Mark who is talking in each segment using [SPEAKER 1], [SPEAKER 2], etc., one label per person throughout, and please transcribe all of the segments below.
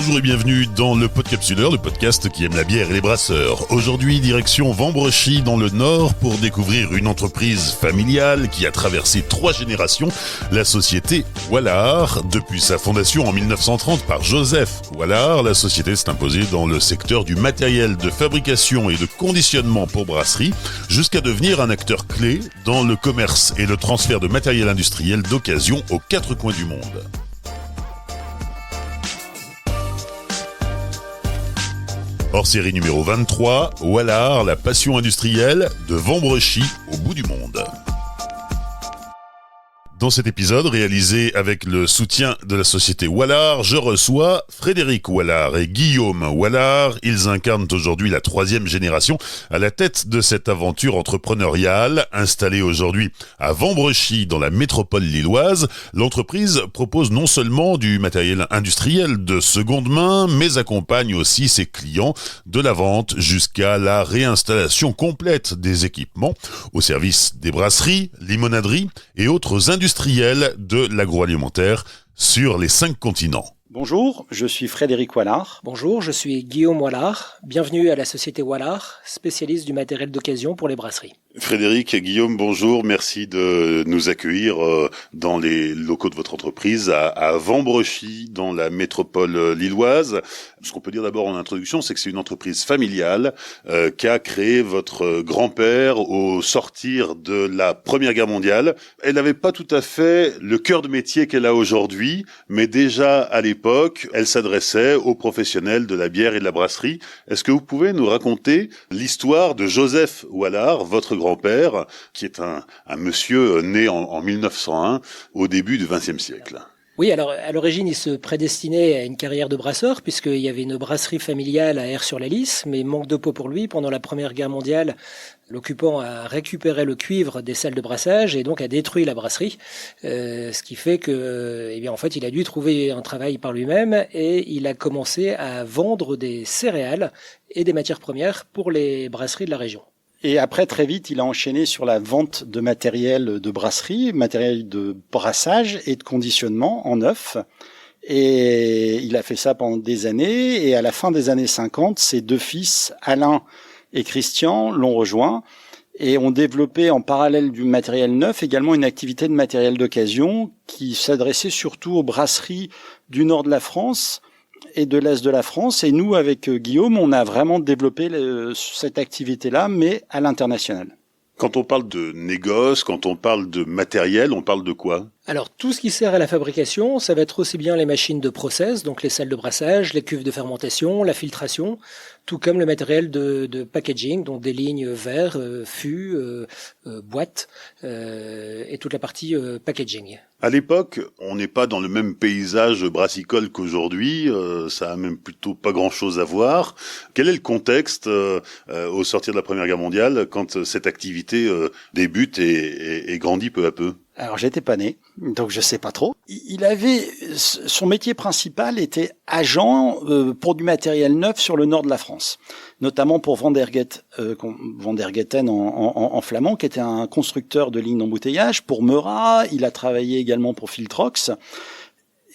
[SPEAKER 1] Bonjour et bienvenue dans le Podcapsuleur, le podcast qui aime la bière et les brasseurs. Aujourd'hui, direction Vambrechy dans le Nord pour découvrir une entreprise familiale qui a traversé 3 générations, la société Wallard. Depuis sa fondation en 1930 par Joseph Wallard, la société s'est imposée dans le secteur du matériel de fabrication et de conditionnement pour brasserie, jusqu'à devenir un acteur clé dans le commerce et le transfert de matériel industriel d'occasion aux 4 coins du monde. Hors série numéro 23, Wallard, la passion industrielle de Vambrechy au bout du monde. Dans cet épisode, réalisé avec le soutien de la société Wallard, je reçois Frédéric Wallard et Guillaume Wallard. Ils incarnent aujourd'hui la 3e génération à la tête de cette aventure entrepreneuriale. Installée aujourd'hui à Vambrechy dans la métropole lilloise, l'entreprise propose non seulement du matériel industriel de seconde main, mais accompagne aussi ses clients de la vente jusqu'à la réinstallation complète des équipements au service des brasseries, limonaderies et autres industriels de l'agroalimentaire sur les 5 continents.
[SPEAKER 2] Bonjour, je suis Frédéric Wallard.
[SPEAKER 3] Bonjour, je suis Guillaume Wallard. Bienvenue à la société Wallard, spécialiste du matériel d'occasion pour les brasseries.
[SPEAKER 1] Frédéric et Guillaume, bonjour. Merci de nous accueillir dans les locaux de votre entreprise à Vambrechy, dans la métropole lilloise. Ce qu'on peut dire d'abord en introduction, c'est que c'est une entreprise familiale qu'a créé votre grand-père au sortir de la Première Guerre mondiale. Elle n'avait pas tout à fait le cœur de métier qu'elle a aujourd'hui, mais déjà à l'époque, elle s'adressait aux professionnels de la bière et de la brasserie. Est-ce que vous pouvez nous raconter l'histoire de Joseph Wallard, votre grand-père, qui est un monsieur né en 1901, au début du XXe siècle?
[SPEAKER 3] Oui, alors à l'origine, il se prédestinait à une carrière de brasseur, puisqu'il y avait une brasserie familiale à Aire-sur-la-Lys, mais manque de peau pour lui. Pendant la Première Guerre mondiale, l'occupant a récupéré le cuivre des salles de brassage et donc a détruit la brasserie, ce qui fait que, en fait, il a dû trouver un travail par lui-même et il a commencé à vendre des céréales et des matières premières pour les brasseries de la région.
[SPEAKER 2] Et après, très vite, il a enchaîné sur la vente de matériel de brasserie, matériel de brassage et de conditionnement en neuf. Et il a fait ça pendant des années. Et à la fin des années 50, ses 2 fils, Alain et Christian, l'ont rejoint et ont développé en parallèle du matériel neuf également une activité de matériel d'occasion qui s'adressait surtout aux brasseries du nord de la France et de l'Est de la France. Et nous, avec Guillaume, on a vraiment développé cette activité-là, mais à l'international.
[SPEAKER 1] Quand on parle de négoce, quand on parle de matériel, on parle de quoi ?
[SPEAKER 3] Alors, tout ce qui sert à la fabrication, ça va être aussi bien les machines de process, donc les salles de brassage, les cuves de fermentation, la filtration, tout comme le matériel de packaging, donc des lignes verres, fûts, boîtes, et toute la partie packaging.
[SPEAKER 1] À l'époque, on n'est pas dans le même paysage brassicole qu'aujourd'hui, ça a même plutôt pas grand-chose à voir. Quel est le contexte au sortir de la Première Guerre mondiale quand cette activité débute et grandit peu à peu ?
[SPEAKER 2] Alors, j'étais pas né, donc je sais pas trop. Il avait, son métier principal était agent pour du matériel neuf sur le nord de la France, notamment pour Vandergetten en flamand, qui était un constructeur de lignes d'embouteillage. Pour Meurat, il a travaillé également pour Filtrox.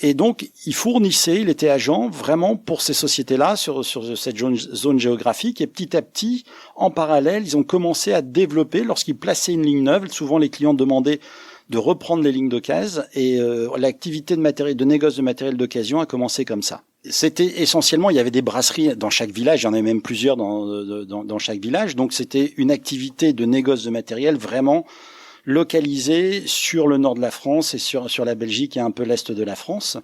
[SPEAKER 2] Et donc, il était agent vraiment pour ces sociétés-là sur cette zone géographique. Et petit à petit, en parallèle, ils ont commencé à développer, lorsqu'ils plaçaient une ligne neuve, souvent les clients demandaient de reprendre les lignes d'occasion et l'activité de négoce de matériel d'occasion a commencé comme ça. C'était essentiellement, il y avait des brasseries dans chaque village, il y en avait même plusieurs dans chaque village, donc c'était une activité de négoce de matériel vraiment localisée sur le nord de la France et sur la Belgique et un peu l'est de la France.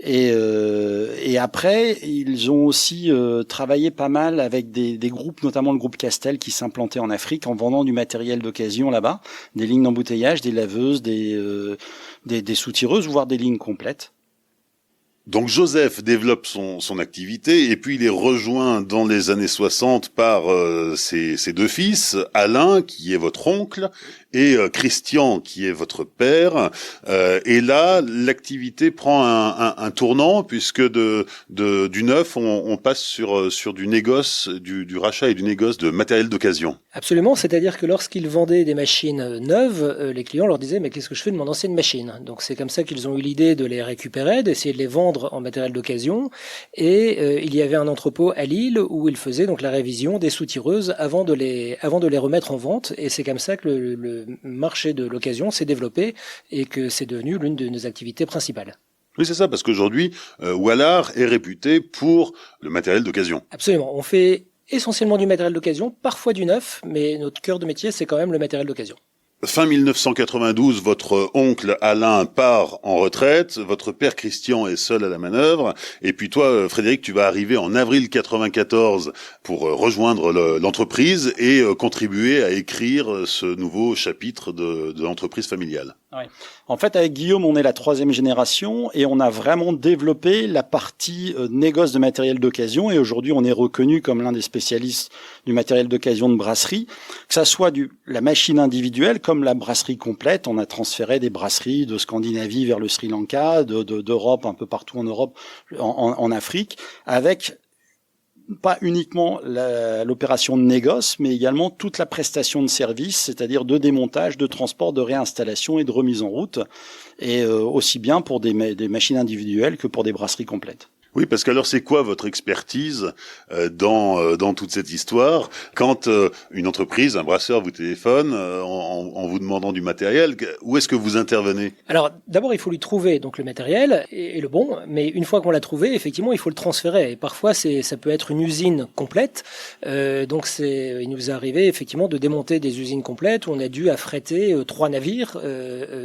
[SPEAKER 2] Et après, ils ont aussi travaillé pas mal avec des groupes, notamment le groupe Castel, qui s'implantait en Afrique en vendant du matériel d'occasion là-bas, des lignes d'embouteillage, des laveuses, des soutireuses, voire des lignes complètes.
[SPEAKER 1] Donc Joseph développe son activité et puis il est rejoint dans les années 60 par ses 2 fils, Alain qui est votre oncle et Christian, qui est votre père. Et là, l'activité prend un tournant, puisque du neuf, on passe sur du négoce, du rachat et du négoce de matériel d'occasion.
[SPEAKER 3] Absolument, c'est-à-dire que lorsqu'ils vendaient des machines neuves, les clients leur disaient « mais qu'est-ce que je fais de mon ancienne machine ?» Donc c'est comme ça qu'ils ont eu l'idée de les récupérer, d'essayer de les vendre en matériel d'occasion. Et il y avait un entrepôt à Lille où ils faisaient donc la révision des soutireuses avant de les remettre en vente. Et c'est comme ça que le marché de l'occasion s'est développé et que c'est devenu l'une de nos activités principales.
[SPEAKER 1] Oui, c'est ça, parce qu'aujourd'hui, Wallard est réputé pour le matériel d'occasion.
[SPEAKER 3] Absolument. On fait essentiellement du matériel d'occasion, parfois du neuf, mais notre cœur de métier, c'est quand même le matériel d'occasion.
[SPEAKER 1] Fin 1992, votre oncle Alain part en retraite, votre père Christian est seul à la manœuvre, et puis toi, Frédéric, tu vas arriver en avril 94 pour rejoindre l'entreprise et contribuer à écrire ce nouveau chapitre de l'entreprise familiale.
[SPEAKER 2] Ouais. En fait, avec Guillaume, on est la 3e génération et on a vraiment développé la partie négoce de matériel d'occasion. Et aujourd'hui, on est reconnu comme l'un des spécialistes du matériel d'occasion de brasserie, que ça soit la machine individuelle comme la brasserie complète. On a transféré des brasseries de Scandinavie vers le Sri Lanka, d'Europe, un peu partout en Europe, en Afrique, avec pas uniquement l'opération de négoce, mais également toute la prestation de service, c'est-à-dire de démontage, de transport, de réinstallation et de remise en route, et aussi bien pour des machines individuelles que pour des brasseries complètes.
[SPEAKER 1] Oui, parce qu'alors c'est quoi votre expertise dans toute cette histoire? Quand une entreprise, un brasseur vous téléphone en vous demandant du matériel, où est-ce que vous intervenez?
[SPEAKER 3] Alors d'abord il faut lui trouver donc le matériel et le bon, mais une fois qu'on l'a trouvé, effectivement il faut le transférer. Et parfois ça peut être une usine complète. Donc il nous est arrivé effectivement de démonter des usines complètes où on a dû affréter 3 navires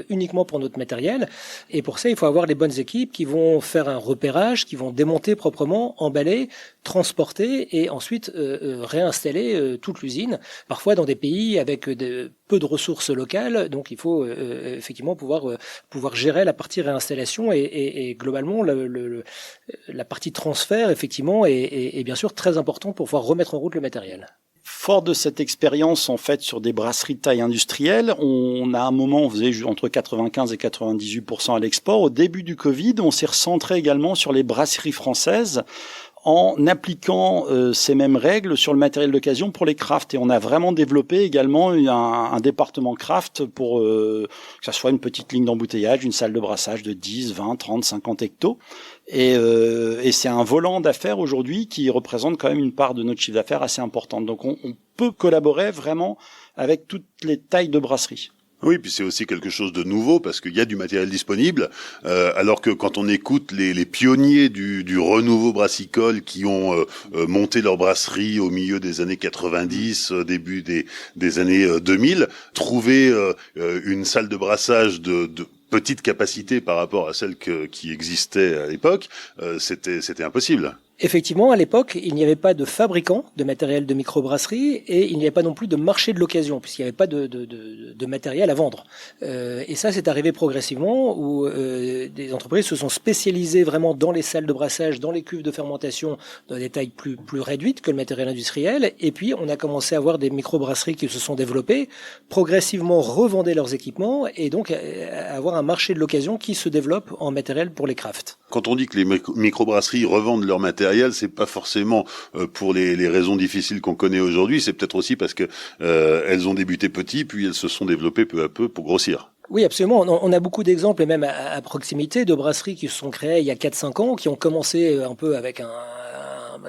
[SPEAKER 3] uniquement pour notre matériel. Et pour ça il faut avoir les bonnes équipes qui vont faire un repérage, qui vont démonter proprement, emballer, transporter et ensuite réinstaller toute l'usine, parfois dans des pays avec peu de ressources locales, donc il faut effectivement pouvoir gérer la partie réinstallation et globalement la partie transfert effectivement est bien sûr très importante pour pouvoir remettre en route le matériel.
[SPEAKER 2] Fort de cette expérience en fait sur des brasseries de taille industrielle, on a un moment on faisait entre 95 et 98% à l'export. Au début du Covid, on s'est recentré également sur les brasseries françaises en appliquant ces mêmes règles sur le matériel d'occasion pour les crafts. Et on a vraiment développé également un département craft pour que ça soit une petite ligne d'embouteillage, une salle de brassage de 10, 20, 30, 50 hectos. Et c'est un volant d'affaires aujourd'hui qui représente quand même une part de notre chiffre d'affaires assez importante. Donc on peut collaborer vraiment avec toutes les tailles de brasserie.
[SPEAKER 1] Oui, puis c'est aussi quelque chose de nouveau parce qu'il y a du matériel disponible, alors que quand on écoute les pionniers du renouveau brassicole qui ont monté leur brasserie au milieu des années 90, début des années 2000, trouver une salle de brassage de petite capacité par rapport à celle qui existait à l'époque, c'était impossible.
[SPEAKER 3] Effectivement, à l'époque, il n'y avait pas de fabricant de matériel de microbrasserie et il n'y avait pas non plus de marché de l'occasion puisqu'il n'y avait pas de matériel à vendre. Et ça, c'est arrivé progressivement où des entreprises se sont spécialisées vraiment dans les salles de brassage, dans les cuves de fermentation, dans des tailles plus réduites que le matériel industriel. Et puis, on a commencé à avoir des microbrasseries qui se sont développées, progressivement revendaient leurs équipements et donc avoir un marché de l'occasion qui se développe en matériel pour les crafts.
[SPEAKER 1] Quand on dit que les microbrasseries revendent leur matériel, c'est pas forcément pour les raisons difficiles qu'on connaît aujourd'hui, c'est peut-être aussi parce que elles ont débuté petit, puis elles se sont développées peu à peu pour grossir.
[SPEAKER 3] Oui, absolument. On a beaucoup d'exemples, et même à proximité, de brasseries qui se sont créées il y a 4-5 ans, qui ont commencé un peu avec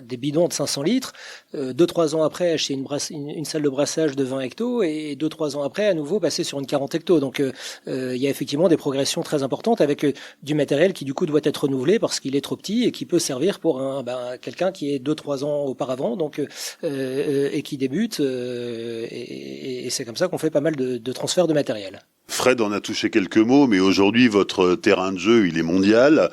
[SPEAKER 3] des bidons de 500 litres, 2-3 ans après acheter une salle de brassage de 20 hectos et 2-3 ans après à nouveau passer sur une 40 hectos. Donc il y a effectivement des progressions très importantes avec du matériel qui du coup doit être renouvelé parce qu'il est trop petit et qui peut servir pour quelqu'un qui est 2-3 ans auparavant donc et qui débute et c'est comme ça qu'on fait pas mal de transferts de matériel.
[SPEAKER 1] Fred en a touché quelques mots, mais aujourd'hui votre terrain de jeu il est mondial.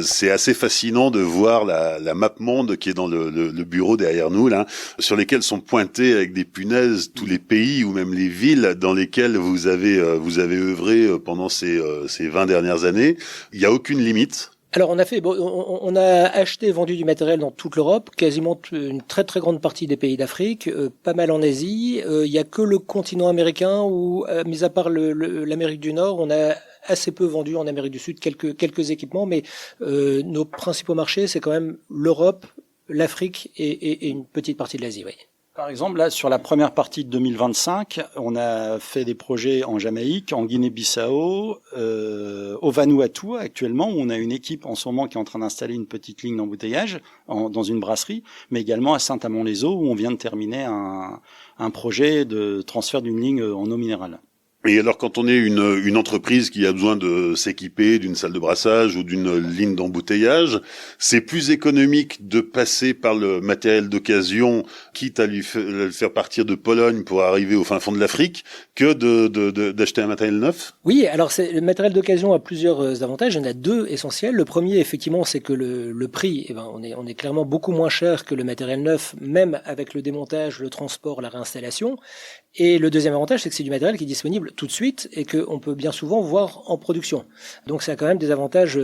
[SPEAKER 1] C'est assez fascinant de voir la map monde qui est dans le bureau derrière nous là, sur lesquels sont pointés avec des punaises tous les pays ou même les villes dans lesquelles vous avez œuvré pendant ces 20 dernières années. Il n'y a aucune limite.
[SPEAKER 3] Alors on a acheté et vendu du matériel dans toute l'Europe, quasiment une très très grande partie des pays d'Afrique, pas mal en Asie. Il y a que le continent américain où, mis à part l'Amérique du Nord, on a assez peu vendu. En Amérique du Sud, quelques équipements, mais nos principaux marchés, c'est quand même l'Europe, l'Afrique et une petite partie de l'Asie. Oui.
[SPEAKER 2] Par exemple, là, sur la première partie de 2025, on a fait des projets en Jamaïque, en Guinée-Bissau, au Vanuatu actuellement, où on a une équipe en ce moment qui est en train d'installer une petite ligne d'embouteillage dans une brasserie, mais également à Saint-Amand-les-Eaux, où on vient de terminer un projet de transfert d'une ligne en eau minérale.
[SPEAKER 1] Et alors, quand on est une entreprise qui a besoin de s'équiper d'une salle de brassage ou d'une ligne d'embouteillage, c'est plus économique de passer par le matériel d'occasion, quitte à le faire partir de Pologne pour arriver au fin fond de l'Afrique, que d'acheter un matériel neuf?
[SPEAKER 3] Oui, alors le matériel d'occasion a plusieurs avantages. Il y en a deux essentiels. Le premier, effectivement, c'est que le prix, on est clairement beaucoup moins cher que le matériel neuf, même avec le démontage, le transport, la réinstallation. Et le deuxième avantage, c'est que c'est du matériel qui est disponible tout de suite et qu'on peut bien souvent voir en production. Donc ça a quand même des avantages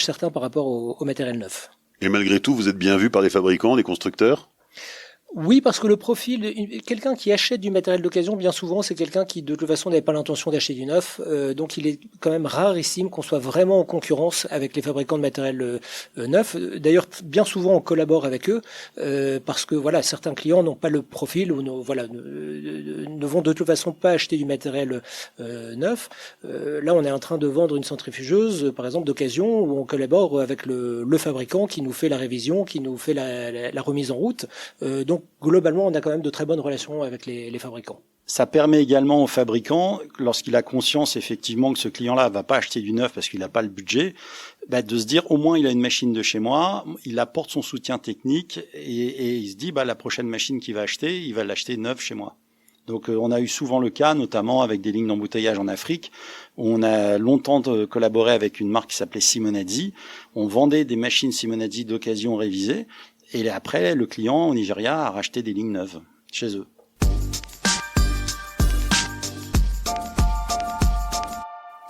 [SPEAKER 3] certains par rapport au matériel neuf.
[SPEAKER 1] Et malgré tout, vous êtes bien vu par les fabricants, les constructeurs?
[SPEAKER 3] Oui, parce que le profil, quelqu'un qui achète du matériel d'occasion, bien souvent, c'est quelqu'un qui, de toute façon, n'avait pas l'intention d'acheter du neuf. Donc, il est quand même rarissime qu'on soit vraiment en concurrence avec les fabricants de matériel neuf. D'ailleurs, bien souvent, on collabore avec eux parce que, voilà, certains clients n'ont pas le profil ou ne vont de toute façon pas acheter du matériel neuf. Là, on est en train de vendre une centrifugeuse, par exemple, d'occasion, où on collabore avec le fabricant qui nous fait la révision, qui nous fait la remise en route. Donc, globalement, on a quand même de très bonnes relations avec les fabricants.
[SPEAKER 2] Ça permet également au fabricant, lorsqu'il a conscience effectivement que ce client-là va pas acheter du neuf parce qu'il n'a pas le budget, de se dire au moins il a une machine de chez moi, il apporte son soutien technique et il se dit la prochaine machine qu'il va acheter, il va l'acheter neuve chez moi. Donc on a eu souvent le cas, notamment avec des lignes d'embouteillage en Afrique, où on a longtemps collaboré avec une marque qui s'appelait Simonazzi. On vendait des machines Simonazzi d'occasion révisées. Et après, le client au Nigeria a racheté des lignes neuves chez eux.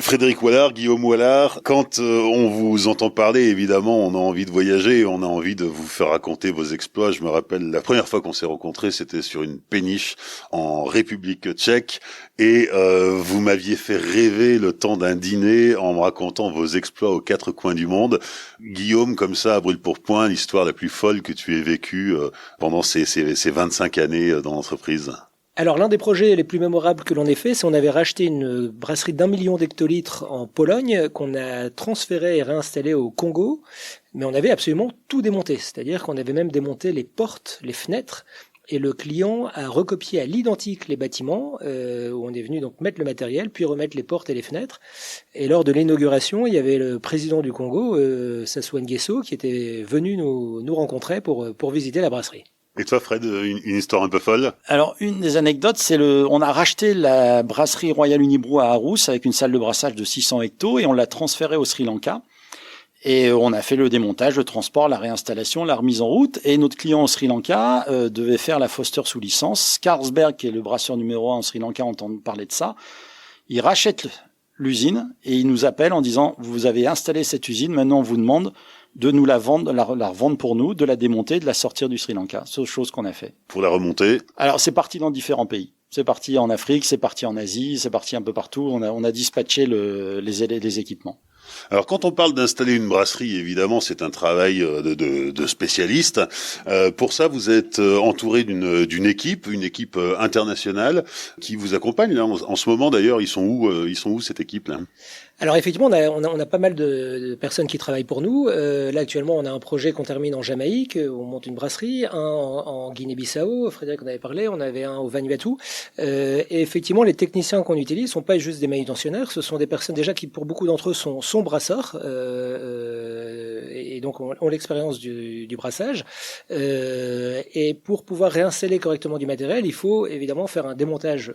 [SPEAKER 1] Frédéric Wallard, Guillaume Wallard, quand on vous entend parler, évidemment, on a envie de voyager, on a envie de vous faire raconter vos exploits. Je me rappelle, la première fois qu'on s'est rencontrés, c'était sur une péniche en République tchèque, et vous m'aviez fait rêver le temps d'un dîner en me racontant vos exploits aux quatre coins du monde. Guillaume, comme ça, à brûle-pourpoint, l'histoire la plus folle que tu aies vécue pendant ces 25 années dans l'entreprise.
[SPEAKER 3] Alors, l'un des projets les plus mémorables que l'on ait fait, c'est on avait racheté une brasserie d'1 million d'hectolitres en Pologne qu'on a transférée et réinstallée au Congo, mais on avait absolument tout démonté. C'est-à-dire qu'on avait même démonté les portes, les fenêtres, et le client a recopié à l'identique les bâtiments, où on est venu donc mettre le matériel, puis remettre les portes et les fenêtres. Et lors de l'inauguration, il y avait le président du Congo, Sassou Nguesso, qui était venu nous rencontrer pour visiter la brasserie.
[SPEAKER 1] Et toi, Fred, une histoire un peu folle?
[SPEAKER 2] Alors, une des anecdotes, c'est on a racheté la brasserie Royal Unibrew à Aarhus avec une salle de brassage de 600 hectos et on l'a transférée au Sri Lanka. Et on a fait le démontage, le transport, la réinstallation, la remise en route. Et notre client au Sri Lanka devait faire la Foster sous licence. Carlsberg, qui est le brasseur numéro 1 au Sri Lanka, entend parler de ça. Il rachète l'usine et il nous appelle en disant « Vous avez installé cette usine, maintenant on vous demande de nous la vendre, la revendre pour nous, de la démonter, de la sortir du Sri Lanka. » C'est autre chose qu'on a fait.
[SPEAKER 1] Pour la remonter?
[SPEAKER 2] Alors, c'est parti dans différents pays. C'est parti en Afrique, c'est parti en Asie, c'est parti un peu partout. On a dispatché les équipements.
[SPEAKER 1] Alors, quand on parle d'installer une brasserie, évidemment, c'est un travail de spécialiste. Pour ça, vous êtes entouré d'une équipe, une équipe internationale qui vous accompagne. Là, en ce moment, d'ailleurs, ils sont où cette équipe-là?
[SPEAKER 3] Alors effectivement, on a pas mal de personnes qui travaillent pour nous. Là actuellement, on a un projet qu'on termine en Jamaïque, où on monte une brasserie, un en Guinée-Bissau, Frédéric en avait parlé, on avait un au Vanuatu. Et effectivement, les techniciens qu'on utilise sont pas juste des manutentionnaires, ce sont des personnes déjà qui, pour beaucoup d'entre eux, sont brasseurs, et donc ont l'expérience du brassage. Et pour pouvoir réinstaller correctement du matériel, il faut évidemment faire un démontage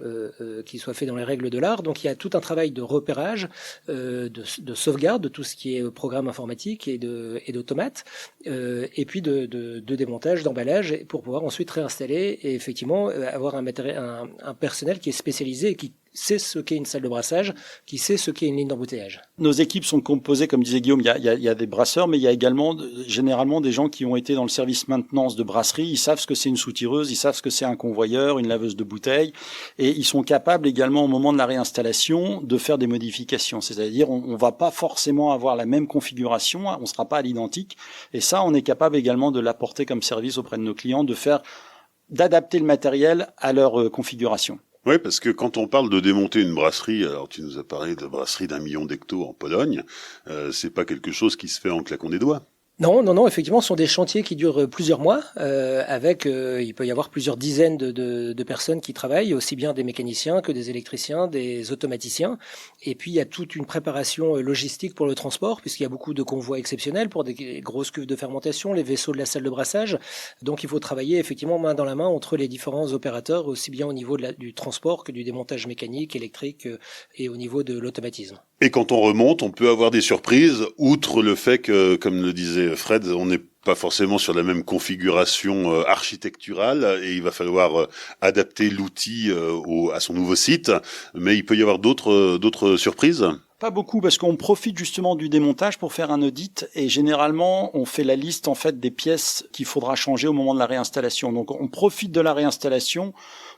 [SPEAKER 3] qui soit fait dans les règles de l'art. Donc il y a tout un travail de repérage, de sauvegarde de tout ce qui est programme informatique et d'automates, et puis de démontage, d'emballage, pour pouvoir ensuite réinstaller et effectivement avoir un personnel qui est spécialisé et qui sait ce qu'est une salle de brassage, qui sait ce qu'est une ligne d'embouteillage.
[SPEAKER 2] Nos équipes sont composées, comme disait Guillaume, il y a des brasseurs, mais il y a également généralement des gens qui ont été dans le service maintenance de brasserie. Ils savent ce que c'est une soutireuse, ils savent ce que c'est un convoyeur, une laveuse de bouteilles, et ils sont capables également au moment de la réinstallation de faire des modifications. C'est-à-dire, on va pas forcément avoir la même configuration, on sera pas à l'identique, et ça, on est capable également de l'apporter comme service auprès de nos clients, d'adapter le matériel à leur configuration.
[SPEAKER 1] Oui, parce que quand on parle de démonter une brasserie, alors tu nous as parlé de brasserie d'1 million d'hectos en Pologne, c'est pas quelque chose qui se fait en claquant des doigts.
[SPEAKER 3] Non, effectivement, ce sont des chantiers qui durent plusieurs mois, il peut y avoir plusieurs dizaines de personnes qui travaillent, aussi bien des mécaniciens que des électriciens, des automaticiens. Et puis, il y a toute une préparation logistique pour le transport, puisqu'il y a beaucoup de convois exceptionnels pour des grosses cuves de fermentation, les vaisseaux de la salle de brassage. Donc, il faut travailler effectivement main dans la main entre les différents opérateurs, aussi bien au niveau du transport que du démontage mécanique, électrique et au niveau de l'automatisme.
[SPEAKER 1] Et quand on remonte, on peut avoir des surprises, outre le fait que, comme le disait Fred, on n'est pas forcément sur la même configuration architecturale et il va falloir adapter l'outil à son nouveau site, mais il peut y avoir d'autres surprises.
[SPEAKER 2] Pas beaucoup, parce qu'on profite justement du démontage pour faire un audit, et généralement on fait la liste en fait des pièces qu'il faudra changer au moment de la réinstallation. Donc on profite de la réinstallation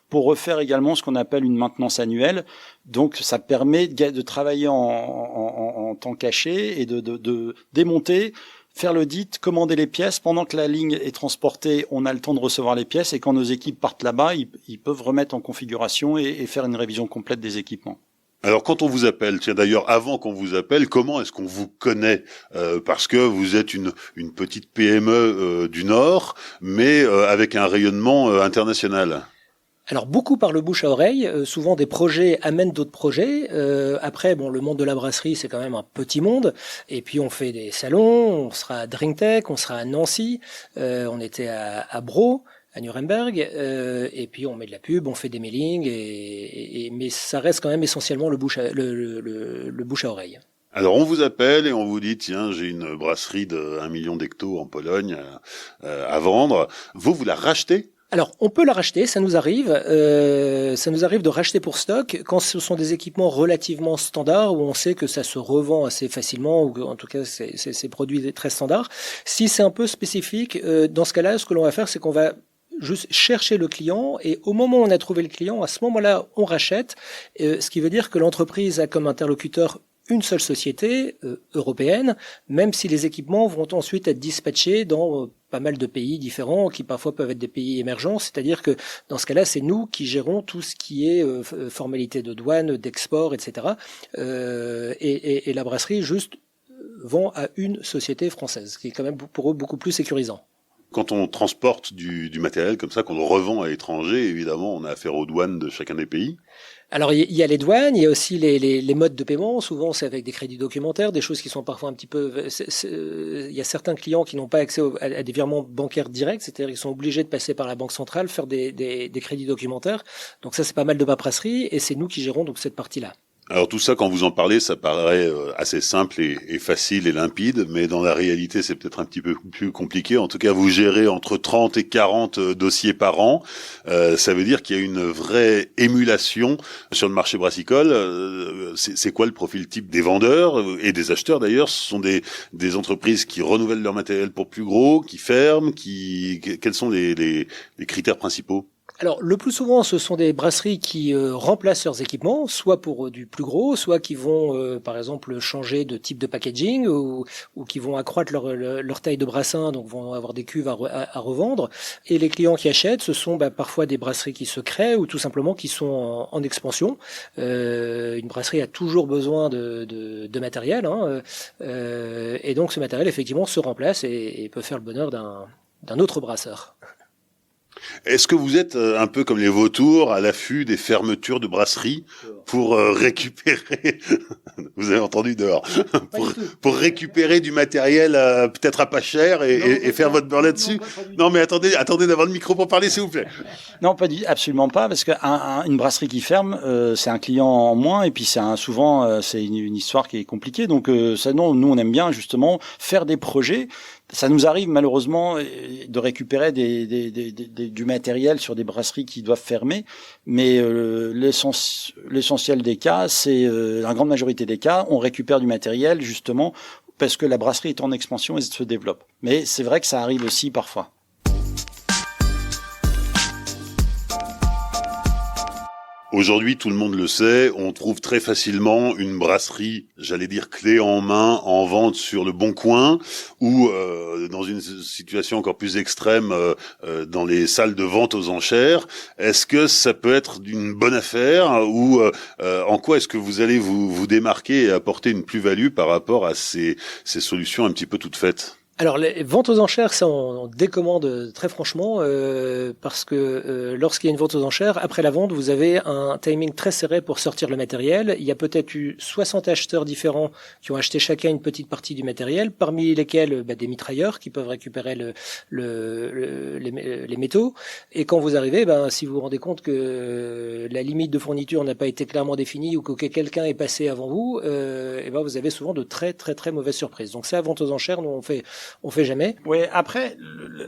[SPEAKER 2] pour refaire également ce qu'on appelle une maintenance annuelle. Donc ça permet de travailler en temps caché et de démonter, faire l'audit, commander les pièces. Pendant que la ligne est transportée, on a le temps de recevoir les pièces, et quand nos équipes partent là-bas, ils peuvent remettre en configuration et faire une révision complète des équipements.
[SPEAKER 1] Alors quand on vous appelle, tiens d'ailleurs avant qu'on vous appelle, comment est-ce qu'on vous connaît parce que vous êtes une petite PME du Nord, mais avec un rayonnement international.
[SPEAKER 3] Alors beaucoup par le bouche à oreille, souvent des projets amènent d'autres projets. Après, le monde de la brasserie, c'est quand même un petit monde. Et puis on fait des salons, on sera à DrinkTech, on sera à Nancy, on était à Braux, à Nuremberg, et puis on met de la pub, on fait des mailings, mais ça reste quand même essentiellement le bouche à oreille.
[SPEAKER 1] Alors on vous appelle et on vous dit tiens j'ai une brasserie d'1 million d'hectos en Pologne à vendre. Vous la rachetez ?
[SPEAKER 3] Alors, on peut la racheter, ça nous arrive de racheter pour stock quand ce sont des équipements relativement standards où on sait que ça se revend assez facilement ou que, en tout cas c'est produit très standard. Si c'est un peu spécifique, dans ce cas-là, ce que l'on va faire, c'est qu'on va juste chercher le client et au moment où on a trouvé le client, à ce moment-là, on rachète, ce qui veut dire que l'entreprise a comme interlocuteur une seule société européenne, même si les équipements vont ensuite être dispatchés dans pas mal de pays différents, qui parfois peuvent être des pays émergents, c'est-à-dire que dans ce cas-là, c'est nous qui gérons tout ce qui est formalité de douane, d'export, etc. Et la brasserie juste vend à une société française, ce qui est quand même pour eux beaucoup plus sécurisant.
[SPEAKER 1] Quand on transporte du matériel comme ça, qu'on le revend à l'étranger, évidemment, on a affaire aux douanes de chacun des pays.
[SPEAKER 3] Alors il y a les douanes, il y a aussi les modes de paiement. Souvent c'est avec des crédits documentaires, des choses qui sont parfois un petit peu. Il y a certains clients qui n'ont pas accès à des virements bancaires directs, c'est-à-dire qu'ils sont obligés de passer par la banque centrale, faire des crédits documentaires. Donc ça c'est pas mal de paperasserie et c'est nous qui gérons donc cette partie-là.
[SPEAKER 1] Alors tout ça, quand vous en parlez, ça paraît assez simple et facile et limpide, mais dans la réalité, c'est peut-être un petit peu plus compliqué. En tout cas, vous gérez entre 30 et 40 dossiers par an. Ça veut dire qu'il y a une vraie émulation sur le marché brassicole. C'est quoi le profil type des vendeurs et des acheteurs d'ailleurs? Ce sont des entreprises qui renouvellent leur matériel pour plus gros, qui ferment, quels sont les critères principaux?
[SPEAKER 3] Alors, le plus souvent, ce sont des brasseries qui remplacent leurs équipements, soit pour du plus gros, soit qui vont, par exemple, changer de type de packaging ou qui vont accroître leur taille de brassin, donc vont avoir des cuves à revendre. Et les clients qui achètent, ce sont parfois des brasseries qui se créent ou tout simplement qui sont en expansion. Une brasserie a toujours besoin de matériel, et donc ce matériel, effectivement, se remplace et peut faire le bonheur d'un autre brasseur.
[SPEAKER 1] Est-ce que vous êtes un peu comme les vautours à l'affût des fermetures de brasseries pour récupérer, vous avez entendu dehors, pour récupérer du matériel peut-être à pas cher et faire votre beurre là-dessus? Non mais attendez d'avoir le micro pour parler s'il vous plaît.
[SPEAKER 2] Non, absolument pas, parce que une brasserie qui ferme, c'est un client en moins et puis souvent c'est une histoire qui est compliquée. Donc nous on aime bien justement faire des projets. Ça nous arrive malheureusement de récupérer du matériel sur des brasseries qui doivent fermer, mais l'essentiel l'essentiel des cas, c'est la grande majorité des cas, on récupère du matériel justement parce que la brasserie est en expansion et se développe. Mais c'est vrai que ça arrive aussi parfois.
[SPEAKER 1] Aujourd'hui, tout le monde le sait, on trouve très facilement une brasserie, j'allais dire clé en main, en vente sur le Bon Coin, ou dans une situation encore plus extrême, dans les salles de vente aux enchères. Est-ce que ça peut être une bonne affaire, ou en quoi est-ce que vous allez vous démarquer et apporter une plus-value par rapport à ces solutions un petit peu toutes faites ?
[SPEAKER 3] Alors, les ventes aux enchères, ça, on décommande très franchement, parce que lorsqu'il y a une vente aux enchères, après la vente, vous avez un timing très serré pour sortir le matériel. Il y a peut-être eu 60 acheteurs différents qui ont acheté chacun une petite partie du matériel, parmi lesquels des mitrailleurs qui peuvent récupérer les métaux. Et quand vous arrivez, si vous vous rendez compte que la limite de fourniture n'a pas été clairement définie ou que quelqu'un est passé avant vous, vous avez souvent de très très très mauvaises surprises. Donc ça, vente aux enchères, nous on fait jamais.
[SPEAKER 2] Oui, après,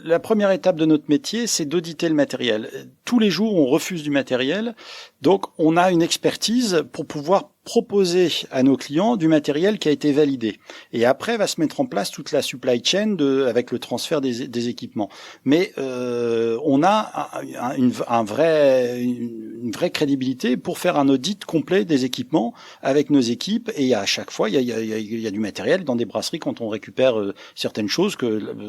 [SPEAKER 2] la première étape de notre métier, c'est d'auditer le matériel. Tous les jours, on refuse du matériel. Donc, on a une expertise pour pouvoir proposer à nos clients du matériel qui a été validé. Et après, va se mettre en place toute la supply chain avec le transfert des équipements. Mais on a une vraie crédibilité pour faire un audit complet des équipements avec nos équipes. Et à chaque fois, il y a du matériel dans des brasseries quand on récupère certaines choses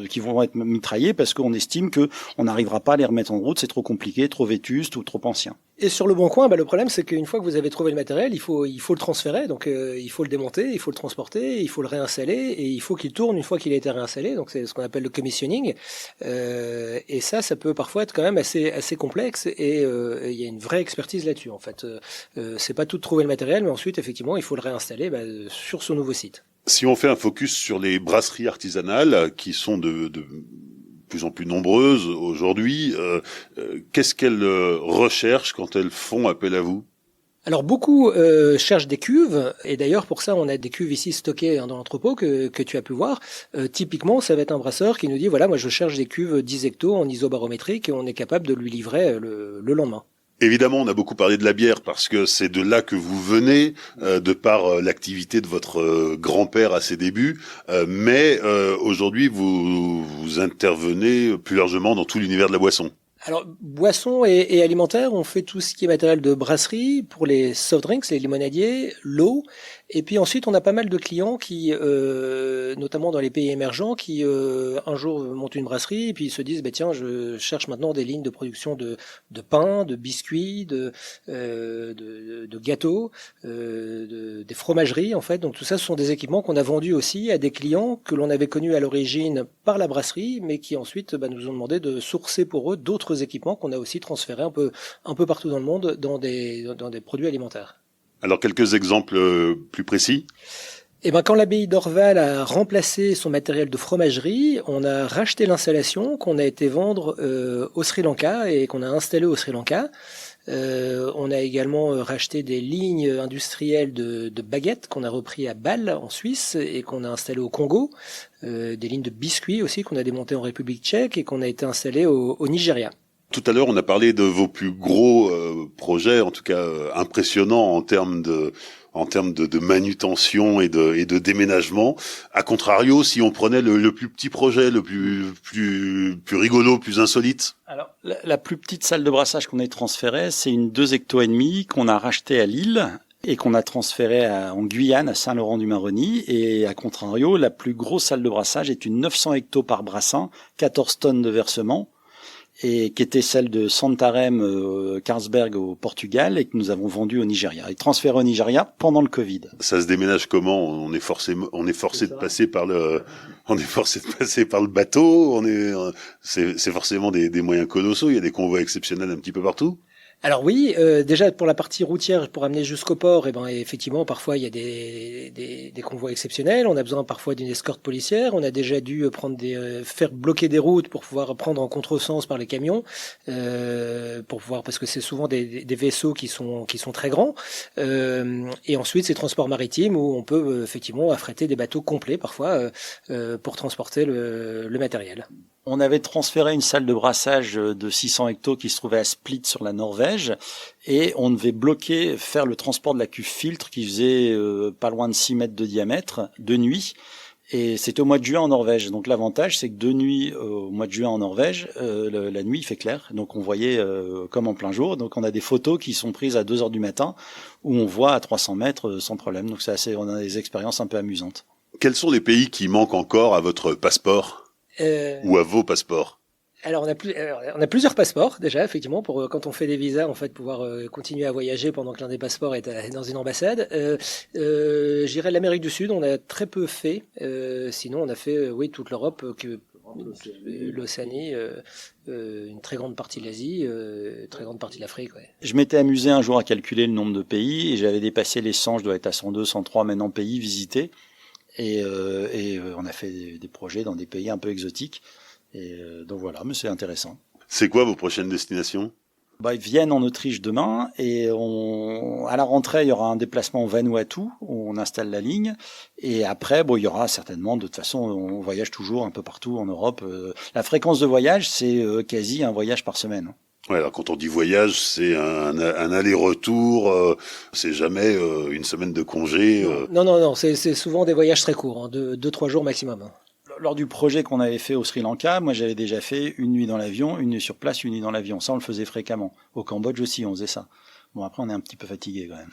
[SPEAKER 2] qui vont être mitraillées parce qu'on estime que on n'arrivera pas à les remettre en route, c'est trop compliqué, trop vétuste ou trop ancien.
[SPEAKER 3] Et sur le Bon Coin, le problème, c'est qu'une fois que vous avez trouvé le matériel, il faut le transférer. Donc, il faut le démonter, il faut le transporter, il faut le réinstaller et il faut qu'il tourne une fois qu'il a été réinstallé. Donc, c'est ce qu'on appelle le commissioning. Et ça peut parfois être quand même assez complexe et il y a une vraie expertise là-dessus. En fait, c'est pas tout de trouver le matériel, mais ensuite, effectivement, il faut le réinstaller sur son nouveau site.
[SPEAKER 1] Si on fait un focus sur les brasseries artisanales qui sont de plus en plus nombreuses aujourd'hui, qu'est-ce qu'elles recherchent quand elles font appel à vous ?
[SPEAKER 3] Alors beaucoup cherchent des cuves, et d'ailleurs pour ça on a des cuves ici stockées dans l'entrepôt que tu as pu voir. Typiquement ça va être un brasseur qui nous dit voilà, moi je cherche des cuves 10 hectos en isobarométrique et on est capable de lui livrer le lendemain.
[SPEAKER 1] Évidemment, on a beaucoup parlé de la bière parce que c'est de là que vous venez, de par l'activité de votre grand-père à ses débuts. Mais aujourd'hui, vous intervenez plus largement dans tout l'univers de la boisson.
[SPEAKER 3] Alors, boissons et alimentaires, on fait tout ce qui est matériel de brasserie pour les soft drinks, les limonadiers, l'eau. Et puis ensuite, on a pas mal de clients qui, notamment dans les pays émergents, qui un jour montent une brasserie et puis ils se disent, tiens, je cherche maintenant des lignes de production de pain, de biscuits, de gâteaux, des fromageries en fait. Donc tout ça, ce sont des équipements qu'on a vendus aussi à des clients que l'on avait connus à l'origine par la brasserie, mais qui ensuite nous ont demandé de sourcer pour eux d'autres équipements qu'on a aussi transférés un peu partout dans le monde dans des produits alimentaires.
[SPEAKER 1] Alors, quelques exemples plus précis ?
[SPEAKER 3] Quand l'abbaye d'Orval a remplacé son matériel de fromagerie, on a racheté l'installation qu'on a été vendre au Sri Lanka et qu'on a installé au Sri Lanka. On a également racheté des lignes industrielles de baguettes qu'on a repris à Bâle en Suisse et qu'on a installé au Congo. Des lignes de biscuits aussi qu'on a démontées en République tchèque et qu'on a été installées au Nigeria.
[SPEAKER 1] Tout à l'heure, on a parlé de vos plus gros projets, en tout cas impressionnants en termes de manutention et de déménagement. À contrario, si on prenait le plus petit projet, le plus rigolo, plus insolite.
[SPEAKER 2] Alors, la plus petite salle de brassage qu'on ait transférée, c'est une 2,5 hectos qu'on a rachetée à Lille et qu'on a transférée en Guyane, à Saint-Laurent-du-Maroni. Et à contrario, la plus grosse salle de brassage est une 900 hectos par brassin, 14 tonnes de versement, et qui était celle de Santarém, Carlsberg au Portugal, et que nous avons vendue au Nigeria. Et transférée au Nigeria pendant le Covid.
[SPEAKER 1] Ça se déménage comment ? On est forcé de passer par le bateau. C'est forcément des moyens colossaux. Il y a des convois exceptionnels un petit peu partout.
[SPEAKER 3] Alors oui, déjà pour la partie routière, pour amener jusqu'au port, effectivement, parfois il y a des convois exceptionnels. On a besoin parfois d'une escorte policière. On a déjà dû faire bloquer des routes pour pouvoir prendre en contresens par les camions, parce que c'est souvent des vaisseaux qui sont très grands. Et ensuite, c'est transport maritime où on peut effectivement affréter des bateaux complets parfois pour transporter le matériel.
[SPEAKER 2] On avait transféré une salle de brassage de 600 hectos qui se trouvait à Split sur la Norvège et on devait faire le transport de la cuve filtre qui faisait pas loin de 6 mètres de diamètre de nuit. Et c'était au mois de juin en Norvège. Donc l'avantage, c'est que de nuit, au mois de juin en Norvège, la nuit il fait clair. Donc on voyait comme en plein jour. Donc on a des photos qui sont prises à 2 heures du matin où on voit à 300 mètres sans problème. Donc on a des expériences un peu amusantes.
[SPEAKER 1] Quels sont les pays qui manquent encore à votre passeport ou à vos passeports?
[SPEAKER 3] Alors on a plusieurs passeports déjà effectivement pour quand on fait des visas en fait pouvoir continuer à voyager pendant que l'un des passeports est dans une ambassade. J'irais l'Amérique du Sud, on a très peu fait. Sinon on a fait toute l'Europe, l'Océanie, une très grande partie de l'Asie, très grande partie de l'Afrique. Ouais.
[SPEAKER 2] Je m'étais amusé un jour à calculer le nombre de pays et j'avais dépassé les 100, je dois être à 102, 103 maintenant pays visités. Et on a fait des projets dans des pays un peu exotiques. Et donc voilà, mais c'est intéressant.
[SPEAKER 1] C'est quoi vos prochaines destinations?
[SPEAKER 2] Ils viennent en Autriche demain et à la rentrée, il y aura un déplacement au Vanuatu où on installe la ligne. Et après, il y aura certainement, de toute façon, on voyage toujours un peu partout en Europe. La fréquence de voyage, c'est quasi un voyage par semaine.
[SPEAKER 1] Ouais, alors quand on dit voyage, c'est un aller-retour, c'est jamais une semaine de congé.
[SPEAKER 3] Non, c'est souvent des voyages très courts, 2-3 jours maximum.
[SPEAKER 2] Lors du projet qu'on avait fait au Sri Lanka, moi j'avais déjà fait une nuit dans l'avion, une nuit sur place, une nuit dans l'avion. Ça, on le faisait fréquemment. Au Cambodge aussi, on faisait ça. Bon, après, on est un petit peu fatigué quand même.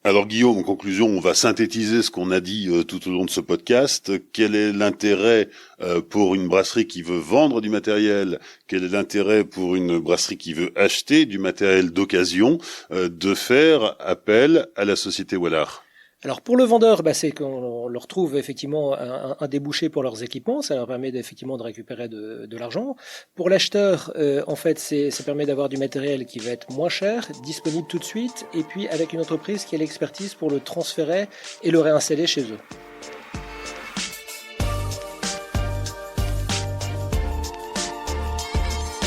[SPEAKER 1] Alors Guillaume, en conclusion, on va synthétiser ce qu'on a dit tout au long de ce podcast. Quel est l'intérêt pour une brasserie qui veut vendre du matériel? Quel est l'intérêt pour une brasserie qui veut acheter du matériel d'occasion de faire appel à la société Wallard?
[SPEAKER 3] Alors pour le vendeur, c'est qu'on leur trouve effectivement un débouché pour leurs équipements, ça leur permet effectivement de récupérer de l'argent. Pour l'acheteur, en fait, ça permet d'avoir du matériel qui va être moins cher, disponible tout de suite, et puis avec une entreprise qui a l'expertise pour le transférer et le réinstaller chez eux.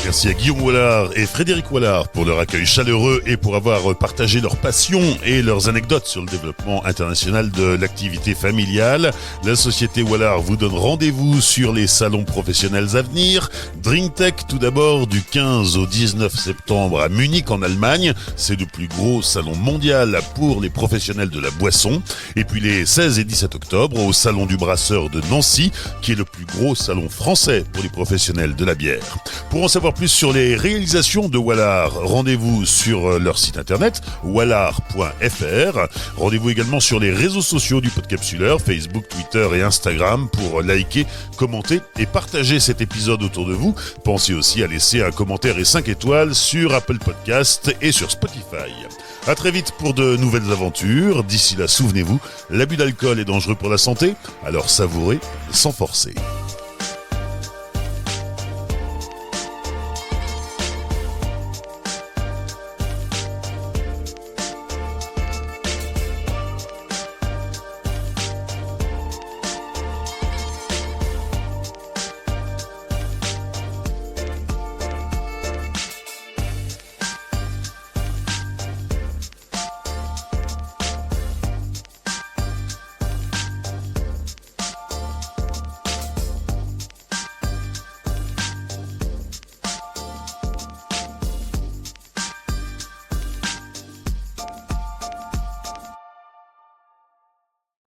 [SPEAKER 4] Merci à Guillaume Wallard et Frédéric Wallard pour leur accueil chaleureux et pour avoir partagé leur passion et leurs anecdotes sur le développement international de l'activité familiale. La société Wallard vous donne rendez-vous sur les salons professionnels à venir. DrinkTech tout d'abord du 15 au 19 septembre à Munich en Allemagne. C'est le plus gros salon mondial pour les professionnels de la boisson. Et puis les 16 et 17 octobre au salon du brasseur de Nancy qui est le plus gros salon français pour les professionnels de la bière. Pour en savoir plus sur les réalisations de Wallard, rendez-vous sur leur site internet wallard.fr. Rendez-vous également sur les réseaux sociaux du Podcapsuleur, Facebook, Twitter et Instagram pour liker, commenter et partager cet épisode autour de vous. Pensez aussi à laisser un commentaire et 5 étoiles sur Apple Podcast et sur Spotify. À très vite pour de nouvelles aventures. D'ici là, souvenez-vous, l'abus d'alcool est dangereux pour la santé, alors savourez sans forcer.